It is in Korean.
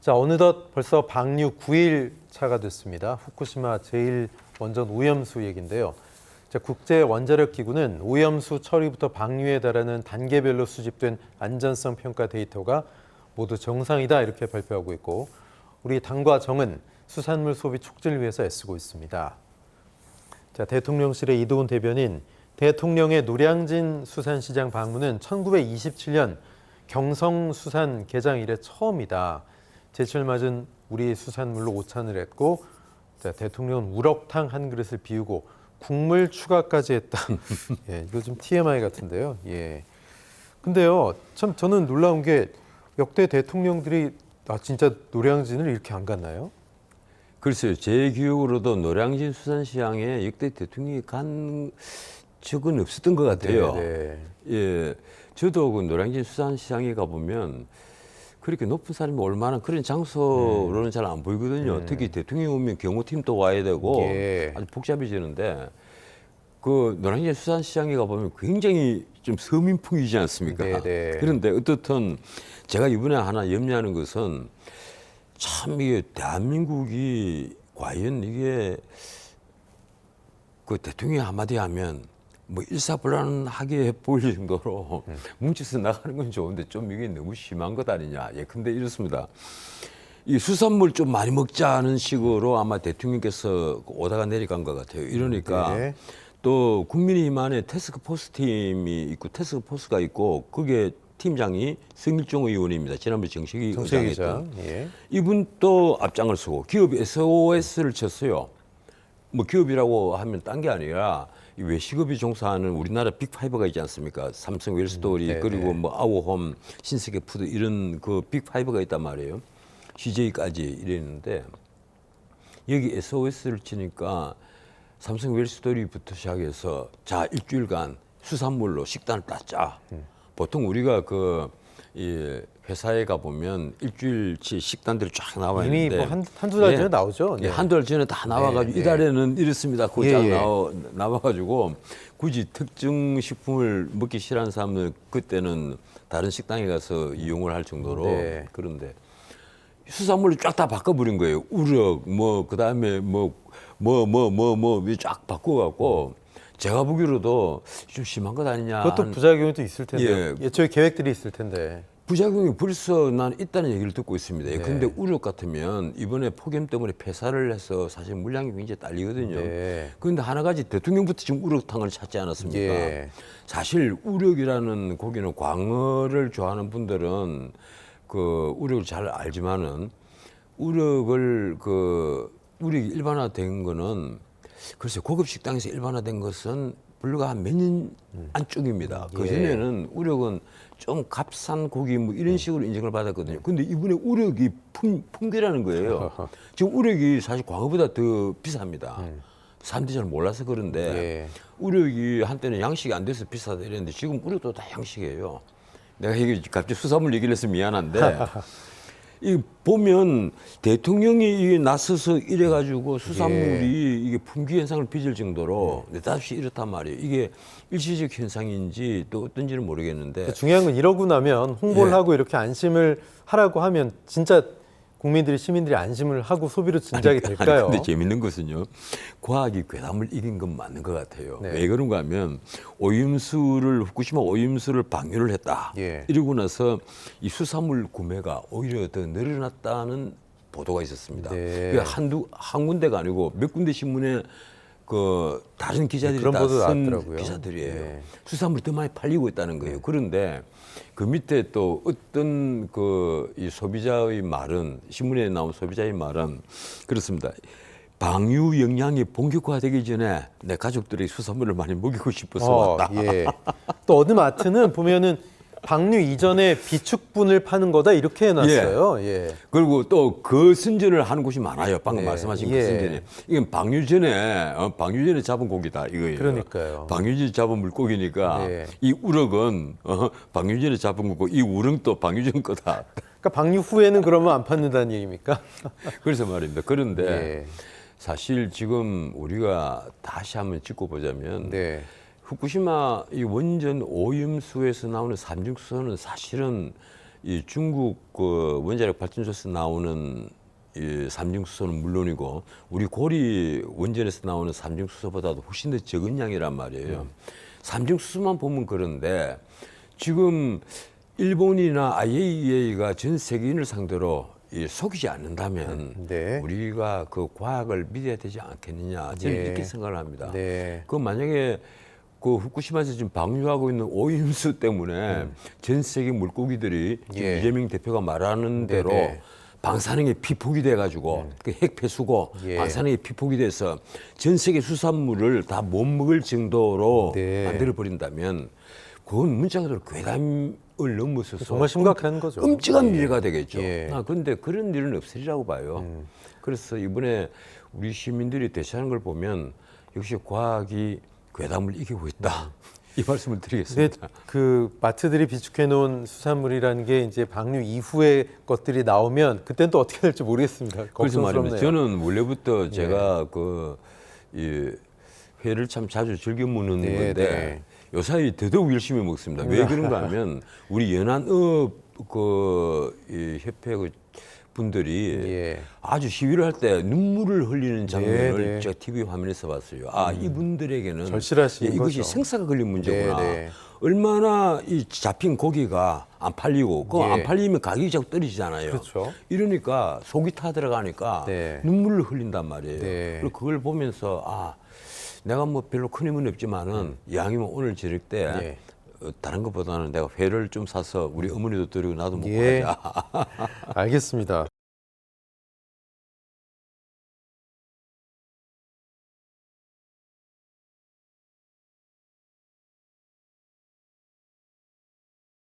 자, 어느덧 벌써 방류 9일 차가 됐습니다. 후쿠시마 제1원전 오염수 얘기인데요. 자, 국제원자력기구는 오염수 처리부터 방류에 달하는 단계별로 수집된 안전성 평가 데이터가 모두 정상이다 이렇게 발표하고 있고, 우리 당과 정은 수산물 소비 촉진을 위해서 애쓰고 있습니다. 자, 대통령실의 이도훈 대변인, 대통령의 노량진 수산시장 방문은 1927년 경성수산 개장 이래 처음이다. 제철 맞은 우리 수산물로 오찬을 했고, 자, 대통령은 우럭탕 한 그릇을 비우고 국물 추가까지 했다. 예, 이거 좀 TMI 같은데요. 예. 근데요, 참 저는 놀라운 게 역대 대통령들이 진짜 노량진을 이렇게 안 갔나요? 글쎄요, 제 기억으로도 노량진 수산시장에 역대 대통령이 간 적은 없었던 것 같아요. 네. 예, 저도 그 노량진 수산시장에 가보면 그렇게 높은 사람이 올 만한 그런 장소로는 잘 안 보이거든요. 특히 대통령이 오면 경호팀도 와야 되고 예. 아주 복잡해지는데, 그 노량진 수산시장에 가보면 굉장히 좀 서민풍이지 않습니까? 네네. 그런데 어떻든 제가 이번에 하나 염려하는 것은, 참 이게 대한민국이 과연 이게 그 대통령이 한마디 하면 뭐 일사불란하게 보일 정도로 뭉쳐서 나가는 건 좋은데 좀 이게 너무 심한 것 아니냐. 예컨대 이렇습니다. 이 수산물 좀 많이 먹자는 식으로 아마 대통령께서 오다가 내려간 것 같아요. 이러니까 네. 또 국민의힘 안에 태스크포스 팀이 있고 태스크포스가 있고, 그게 팀장이 성일종 의원입니다. 지난번에 정식이 의장했던. 예. 이분 또 앞장을 서고 기업이 SOS를 쳤어요. 뭐 기업이라고 하면 딴 게 아니라 이 외식업이 종사하는 우리나라 빅5가 있지 않습니까? 삼성, 웰스토리, 그리고 뭐 아우홈, 신세계푸드 이런 그 빅5가 있단 말이에요. CJ까지 이랬는데, 여기 SOS를 치니까 삼성, 웰스토리부터 시작해서 자, 일주일간 수산물로 식단을 딱 짜. 보통 우리가 이 회사에 가보면 일주일치 식단들이 쫙 나와 이미 있는데, 뭐 한두 달 전에 나오죠. 예, 한두 달 전에 다 나와가지고 네, 이달에는 이렇습니다. 그거 예, 쫙 예. 나와가지고 굳이 특정 식품을 먹기 싫어하는 사람은 그때는 다른 식당에 가서 이용을 할 정도로. 네. 그런데 수산물을 쫙 다 바꿔버린 거예요. 우럭, 뭐 그다음에 쫙 바꿔갖고, 제가 보기로도 좀 심한 것 아니냐. 그것도 부작용이 또 있을 텐데. 예. 예초에 계획들이 있을 텐데. 부작용이 벌써 난 있다는 얘기를 듣고 있습니다. 네. 근데 우럭 같으면 이번에 폭염 때문에 폐사를 해서 사실 물량이 굉장히 딸리거든요. 네. 그런데 하나가지 대통령부터 지금 우럭탕을 찾지 않았습니까? 예. 사실 우럭이라는 고기는, 광어를 좋아하는 분들은 그 우럭을 잘 알지만은, 우럭이 일반화된 거는, 글쎄 고급 식당에서 일반화된 것은 불과 한 몇 년 안쪽입니다. 그 전에는 우럭은 좀 값싼 고기 뭐 이런 식으로 인정을 받았거든요. 근데 이번에 우럭이 품귀라는 거예요. 지금 우럭이 사실 광어보다 더 비쌉니다. 사람들이 잘 몰라서 그런데, 예. 우럭이 한때는 양식이 안 돼서 비싸다 이랬는데 지금 우럭도 다 양식이에요. 내가 이게 갑자기 수산물 얘기를 해서 미안한데, 이 보면 대통령이 이게 나서서 이래가지고 수산물이 이게 품귀 현상을 빚을 정도로 느닷없이 이렇단 말이에요. 이게 일시적 현상인지 또 어떤지는 모르겠는데, 중요한 건 이러고 나면 홍보를 예. 하고 이렇게 안심을 하라고 하면 진짜 국민들이, 시민들이 안심을 하고 소비로 진작이 될까요? 근데 재밌는 것은요, 과학이 괴담을 이긴 건 맞는 것 같아요. 네. 왜 그런가 하면, 후쿠시마 오염수를 방류를 했다. 예. 이러고 나서 이 수산물 구매가 오히려 더 늘어났다는 보도가 있었습니다. 네. 그게 한 군데가 아니고 몇 군데 신문에 다른 기자들이 그런 다 보도 쓴 나왔더라고요. 기사들이에요. 네. 수산물이 더 많이 팔리고 있다는 거예요. 그런데 그 밑에 또 어떤 이 소비자의 말은, 신문에 나온 소비자의 말은 그렇습니다. 방류 역량이 본격화되기 전에 내 가족들이 수산물을 많이 먹이고 싶어서 왔다. 예. 또 어느 마트는 보면은 방류 이전에 비축분을 파는 거다 이렇게 해놨어요. 예. 그리고 또 그 선전을 하는 곳이 많아요. 방금 네. 말씀하신 예. 그 선전이. 이건 방류 전에 잡은 고기다 이거예요. 그러니까요. 방류 전에 잡은 물고기니까 네. 이 우럭은 방류 전에 잡은 거고, 이 우럭도 방류 전 거다. 그러니까 방류 후에는 그러면 안 받는다는 얘기입니까? 그래서 말입니다. 그런데 예. 사실 지금 우리가 다시 한번 짚고 보자면, 네. 후쿠시마 이 원전 오염수에서 나오는 삼중수소는 사실은 이 중국 그 원자력 발전소에서 나오는 이 삼중수소는 물론이고 우리 고리 원전에서 나오는 삼중수소보다도 훨씬 더 적은 양이란 말이에요. 삼중수소만 보면 그런데 지금 일본이나 IAEA가 전 세계인을 상대로 속이지 않는다면 네. 우리가 그 과학을 믿어야 되지 않겠느냐 저는 예. 이렇게 생각을 합니다. 네. 그 만약에 그 후쿠시마에서 지금 방류하고 있는 오염수 때문에 전 세계 물고기들이 지금 예. 이재명 대표가 말하는 대로 네네. 방사능에 피폭이 돼가지고 그 핵폐수고 예. 방사능에 피폭이 돼서 전 세계 수산물을 다 못 먹을 정도로 네. 만들어 버린다면 그건 문자 그대로 괴담을 넘어서서 정말 심각한 거죠. 끔찍한 예. 일가 되겠죠. 예. 그런데 그런 일은 없으리라고 봐요. 그래서 이번에 우리 시민들이 대처하는 걸 보면 역시 과학이 괴담을 이기고 있다. 이 말씀을 근데 드리겠습니다. 그 마트들이 비축해 놓은 수산물이라는 게 이제 방류 이후의 것들이 나오면 그때는 또 어떻게 될지 모르겠습니다. 그래서 말입니다. 걱정스럽네요. 저는 원래부터 제가 이 회를 참 자주 즐겨 먹는 네, 건데 네. 요사이 더더욱 열심히 먹습니다. 왜 그런가 하면 우리 연안업 이 협회 그 분들이 예. 아주 시위를 할 때 눈물을 흘리는 장면을 네, 네. 제가 TV 화면에서 봤어요. 아, 이분들에게는 절실하신 이것이 거죠. 생사가 걸린 문제구나. 네, 네. 얼마나 이 잡힌 고기가 안 팔리고 그 예. 안 팔리면 가격이 자꾸 떨어지잖아요. 그렇죠. 이러니까 속이 타 들어가니까 네. 눈물을 흘린단 말이에요. 네. 그리고 그걸 보면서 아, 내가 뭐 별로 큰 힘은 없지만은 양이면 오늘 저녁 때 예. 다른 것보다는 내가 회를 좀 사서 우리 어머니도 드리고 나도 먹고 예. 하자. 알겠습니다.